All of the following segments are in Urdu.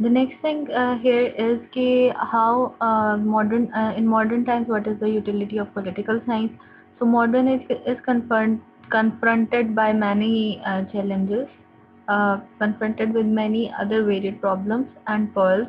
The next thing here is ki how in modern times what is the utility of political science. So modern is confronted by many challenges, confronted with many other varied problems and pearls.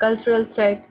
cultural threat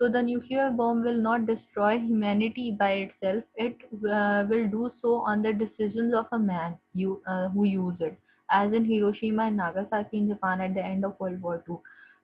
So the nuclear bomb will not destroy humanity by itself. It will do so on the decisions of a man who used it, as in Hiroshima and Nagasaki in Japan at the end of World War II.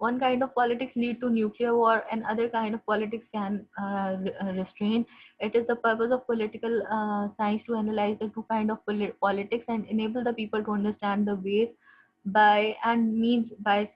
One kind of politics lead to nuclear war, and other kind of politics can restrain. It is the purpose of political science to analyze the two kind of politics and enable the people to understand the ways by and means by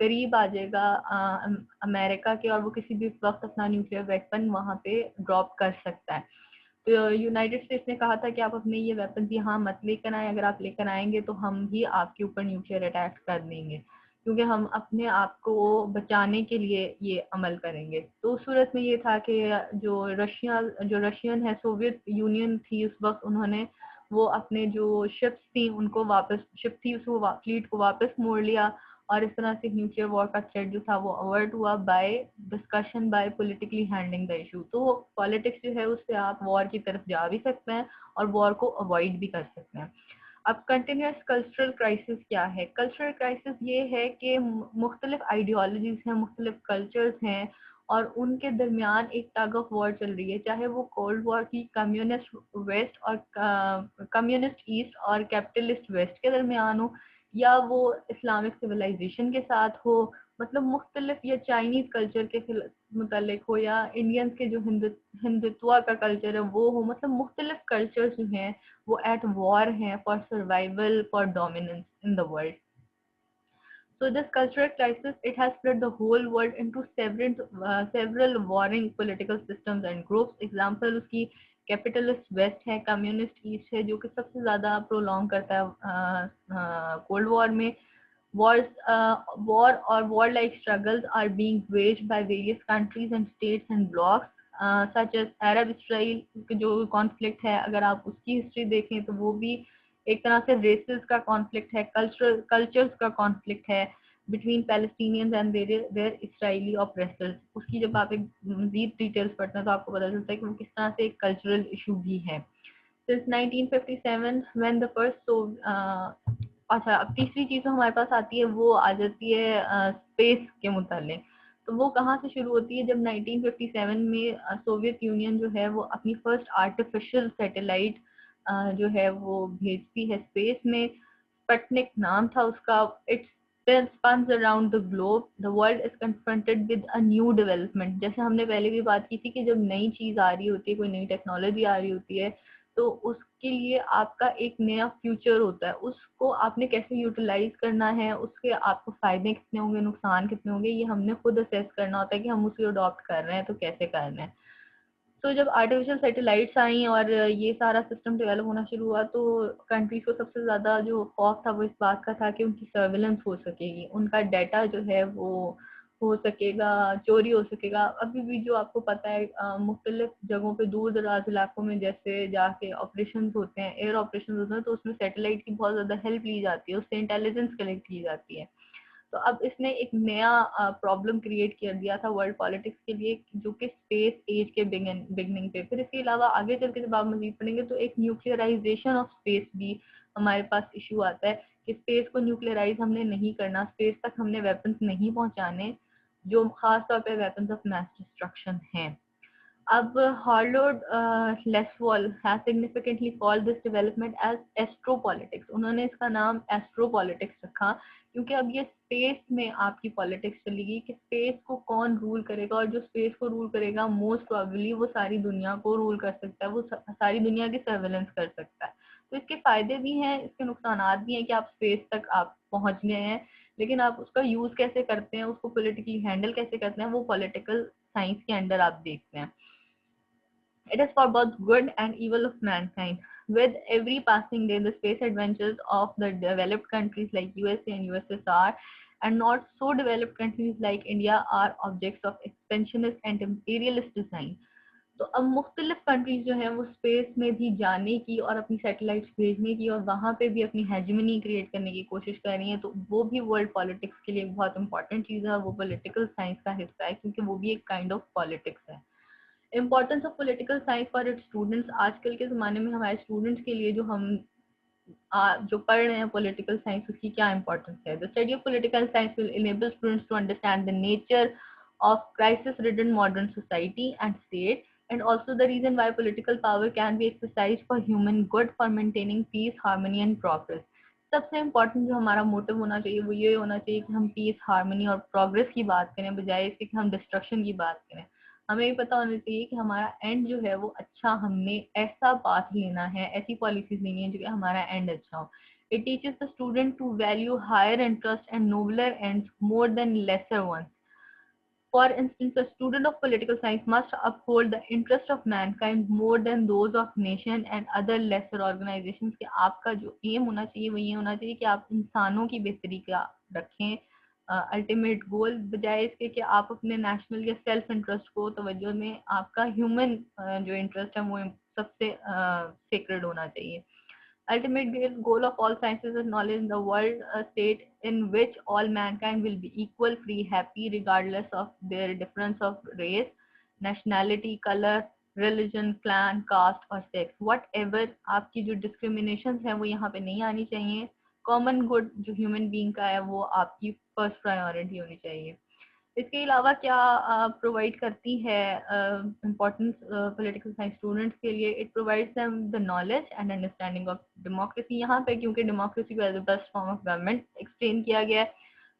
قریب آ جائے گا امریکہ کے اور وہ کسی بھی وقت اپنا نیوکلیئر ویپن وہاں پہ ڈراپ کر سکتا ہے. تو یونائٹیڈ اسٹیٹس نے کہا تھا کہ آپ اپنے یہ ویپنز یہاں مت لے کر آئیں, اگر آپ لے کر آئیں گے تو ہم ہی آپ کے اوپر نیوکلیئر اٹیک کر دیں گے, کیونکہ ہم اپنے آپ کو بچانے کے لیے یہ عمل کریں گے. تو اس صورت میں یہ تھا کہ جو رشین ہے, سوویت یونین تھی اس وقت, انہوں نے وہ اپنے جو شپس تھیں ان کو فلیٹ کو واپس موڑ لیا, اور اس طرح سے نیوکلیئر وار کا تھریٹ جو تھا وہ اوورٹ ہوا by discussion, by politically handling the issue. تو پالیٹکس جو ہے اس سے آپ وار کی طرف جا بھی سکتے ہیں اور وار کو اوائڈ بھی کر سکتے ہیں. اب کنٹینیوس کلچرل کرائسس کیا ہے؟ کلچرل کرائسس یہ ہے کہ مختلف آئیڈیالوجیز ہیں, مختلف کلچرز ہیں, اور ان کے درمیان ایک ٹگ آف وار چل رہی ہے, چاہے وہ کولڈ وار کی کمیونسٹ ویسٹ اور کمیونسٹ ایسٹ اور کیپٹلسٹ ویسٹ کے درمیان ہو, یا وہ اسلامک سویلائزیشن کے ساتھ ہو, مطلب مختلف, یا چائنیز کلچر کے متعلق ہو, یا انڈینس کے جو ہندوتوا کا کلچر ہے وہ ہو, مطلب مختلف کلچر جو ہیں وہ ایٹ وار ہیں for survival, for dominance in the world. So this cultural crisis, it has split the whole world into several warring political systems and groups. Example اس کی capitalist west ہے, communist east ہے, جو کہ سب سے زیادہ prolong کرتا ہے cold war میں. War or warlike struggles are being waged by various countries and states and blocs, such as Arab Israel جو conflict ہے, اگر آپ اس کی history دیکھیں تو وہ بھی ایک طرح سے ریسز کا کانفلکٹ ہے, کلچرز کا کانفلکٹ ہے بٹوین پیلسٹینینز اینڈ دیئر اسرائیلی آپریسرز. اس کی جب آپ ایک مزید ڈیٹیلس پڑھتے ہیں تو آپ کو پتہ چلتا ہے کہ وہ کس طرح سے ایک کلچرل ایشو بھی ہے. Since 1957 when the first اچھا, اب تیسری چیز ہمارے پاس آتی ہے, وہ آ جاتی ہے اسپیس کے متعلق. تو وہ کہاں سے شروع ہوتی ہے؟ جب 1957 میں سوویت یونین جو ہے وہ اپنی فرسٹ آرٹیفیشل سیٹلائٹ جو ہے وہ بھیجتی ہے اسپیس میں. اسپٹنک نام تھا اس کا. It spins around the globe. The world is confronted with a new development. جیسے ہم نے پہلے بھی بات کی تھی کہ جب نئی چیز آ رہی ہوتی ہے, کوئی نئی ٹیکنالوجی آ رہی ہوتی ہے, تو اس کے لیے آپ کا ایک نیا فیوچر ہوتا ہے, اس کو آپ نے کیسے یوٹیلائز کرنا ہے, اس کے آپ کو فائدے کتنے ہوں گے, نقصان کتنے ہوں گے, یہ ہم نے خود اسیس کرنا ہوتا ہے کہ ہم اسے اڈاپٹ کر رہے ہیں تو کیسے کرنا ہے. تو جب آرٹیفیشل سیٹلائٹس آئیں اور یہ سارا سسٹم ڈیولپ ہونا شروع ہوا, تو کنٹریز کو سب سے زیادہ جو خوف تھا وہ اس بات کا تھا کہ ان کی سرویلنس ہو سکے گی, ان کا ڈیٹا جو ہے وہ ہو سکے گا, چوری ہو سکے گا. ابھی بھی جو آپ کو پتہ ہے مختلف جگہوں پہ دور دراز علاقوں میں جیسے جا کے آپریشنز ہوتے ہیں, ایئر آپریشنز ہوتے ہیں, تو اس میں سیٹلائٹ کی بہت زیادہ ہیلپ لی جاتی ہے, اس سے انٹیلیجنس کلیکٹ کی جاتی ہے. تو اب اس نے ایک نیا پرابلم کریٹ کر دیا تھا ورلڈ پالیٹکس کے لیے, جو کہ اسپیس ایج کے بگننگ پہ. پھر اس کے علاوہ آگے چل کے جب آپ مزید پڑھیں گے تو ایک نیوکلیئرائزیشن آف اسپیس بھی ہمارے پاس ایشو آتا ہے کہ اسپیس کو نیوکلیئرائز ہم نے نہیں کرنا, اسپیس تک ہم نے ویپنس نہیں پہنچانے جو خاص طور پہ ویپنس آف میس ڈسٹرکشن ہیں. اب ہارلوڈ لیسوال has significantly called this development as astropolitics. انہوں نے اس کا نام astropolitics رکھا کیونکہ اب یہ اسپیس میں آپ کی پالیٹکس چلے گی کہ اسپیس کو کون رول کرے گا, اور جو اسپیس کو رول کرے گا موسٹ پروبیبلی وہ ساری دنیا کو رول کر سکتا ہے, وہ ساری دنیا کی سرویلنس کر سکتا ہے. تو اس کے فائدے بھی ہیں, اس کے نقصانات بھی ہیں کہ آپ اسپیس تک آپ پہنچ گئے ہیں, لیکن آپ اس کا یوز کیسے کرتے ہیں, اس کو پولیٹیکلی ہینڈل کیسے کرتے ہیں, وہ پولیٹیکل سائنس کے انڈر آپ دیکھتے ہیں. It is for both good and evil of mankind. With every passing day, the space adventures of the developed countries like USA and USSR and not so developed countries like India are objects of expansionist and imperialist design. تو اب مختلف کنٹریز جو ہیں وہ اسپیس میں بھی جانے کی اور اپنی سیٹلائٹس بھیجنے کی اور وہاں پہ بھی اپنی ہیجمنی کریٹ کرنے کی کوشش کر رہی ہیں, تو وہ بھی ورلڈ پالیٹکس کے لیے بہت امپورٹنٹ چیز ہے, وہ پولیٹیکل سائنس کا حصہ ہے کیونکہ وہ بھی ایک کائنڈ آف پالیٹکس ہے. Importance of political science for its students. آج کل کے زمانے میں ہمارے اسٹوڈنٹس کے لیے جو ہم جو پڑھ رہے ہیں پولیٹیکل سائنس, اس کی کیا امپورٹینس ہے؟ The study of political science will enable students to understand the nature of crisis-ridden modern society and state, and also the reason why political power can be exercised for human good, for maintaining peace, harmony and progress. سب سے امپورٹنٹ جو ہمارا موٹو ہونا چاہیے وہ یہ ہونا چاہیے کہ ہم پیس, ہارمنی اور پروگرس کی بات کریں بجائے اس کے کہ ہم ڈسٹرکشن کی بات کریں. ہمیں یہ پتا ہونا چاہیے کہ ہمارا اینڈ جو ہے وہ اچھا, ہم نے ایسا پاتھ لینا ہے, ایسی پالیسیز لینی ہے جو کہ ہمارا اینڈ اچھا ہو. It teaches the student to value higher interest and nobler ends more than lesser ones. For instance, a student of political science must uphold the interest of mankind more than those of nation and other lesser organizations. کہ آپ کا جو aim ہونا چاہیے وہ یہ ہونا چاہیے کہ آپ انسانوں کی بہتری کا رکھیں الٹیمیٹ گول، بجائے اس کے کہ آپ اپنے نیشنل یا سیلف انٹرسٹ کو توجہ میں آپ کا ہیومن جو انٹرسٹ ہے وہ سب سے سیکرڈ ہونا چاہیے. Ultimate goal of all sciences is knowledge in the world, a state in which all mankind will be equal, free, happy, regardless of their difference of race, nationality, color, religion, clan, caste اور sex. Whatever آپ کی جو discriminations ہیں وہ یہاں پہ نہیں آنی چاہیے. Common good جو human being کا ہے وہ آپ کی first priority ہونی چاہیے. اس کے علاوہ کیا پرووائڈ کرتی ہے امپورٹنس پولیٹیکل سائنس اسٹوڈنٹس کے لیے؟ It provides them the knowledge and understanding of democracy. یہاں پہ کیونکہ ڈیموکریسی کو as a best form of government explain کیا گیا ہے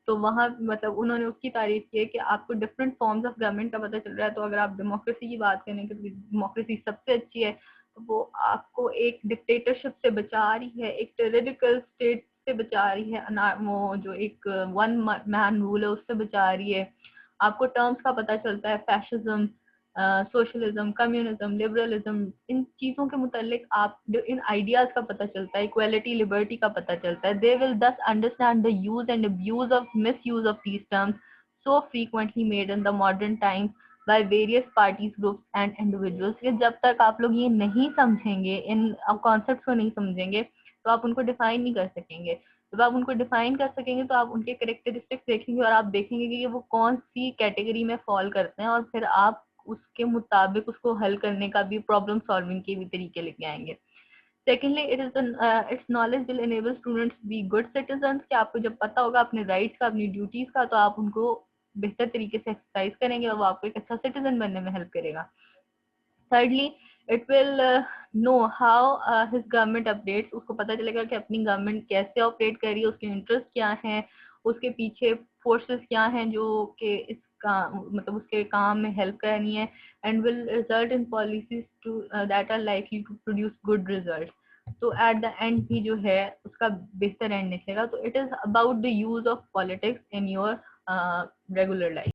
تو وہاں مطلب انہوں نے اس کی تعریف کی ہے کہ آپ کو ڈفرینٹ فارمز آف گورنمنٹ کا پتہ چل رہا ہے. تو اگر آپ ڈیموکریسی کی بات کریں کہ ڈیموکریسی سب سے اچھی ہے تو وہ آپ کو ایک ڈکٹیٹرشپ سے بچا رہی ہے, ایک ٹیرریکل اسٹیٹ سے بچا رہی ہے, وہ جو ایک ون مین رول ہے اس سے بچا رہی ہے. آپ کو ٹرمز کا پتہ چلتا ہے, فیشزم, سوشلزم, کمیونزم, لبرلزم, ان چیزوں کے متعلق آپ ان آئیڈیاز کا پتہ چلتا ہے, اکویلٹی, لبرٹی کا پتہ چلتا ہے. دے ول thus understand the use and abuse of misuse of these terms so frequently made in the modern times by various parties, groups and individuals. کہ جب تک آپ لوگ یہ نہیں سمجھیں گے, ان کانسیپٹس کو نہیں سمجھیں گے تو آپ ان کو ڈیفائن نہیں کر سکیں گے. جب آپ ان کو ڈیفائن کر سکیں گے تو آپ ان کے کریکٹرسٹکس دیکھیں گے اور آپ دیکھیں گے کہ وہ کون سی کیٹیگری میں فال کرتے ہیں, اور پھر آپ اس کے مطابق اس کو حل کرنے کا بھی پرابلم سالونگ کے بھی طریقے لے کے آئیں گے. Secondly its knowledge will enable students to be good citizens. کہ آپ کو جب پتہ ہوگا اپنے رائٹس کا, اپنی ڈیوٹیز کا, تو آپ ان کو بہتر طریقے سے ایکسرسائز کریں گے اور وہ آپ کو ایک اچھا سٹیزن بننے میں ہیلپ کرے گا. Thirdly, it will know how his government updates. اس کو پتہ چلے گا کہ اپنی گورنمنٹ کیسے آپریٹ کر رہی ہے, اس کے انٹرسٹ کیا ہیں, اس کے پیچھے فورسز کیا ہیں جو کہ اس کا مطلب اس کے کام میں ہیلپ کرنی ہے, and will result in policies to that are likely to produce good results. تو ایٹ دا اینڈ بھی جو ہے اس کا بہتر اینڈ نکلے گا. تو it is about the use of politics in your regular life.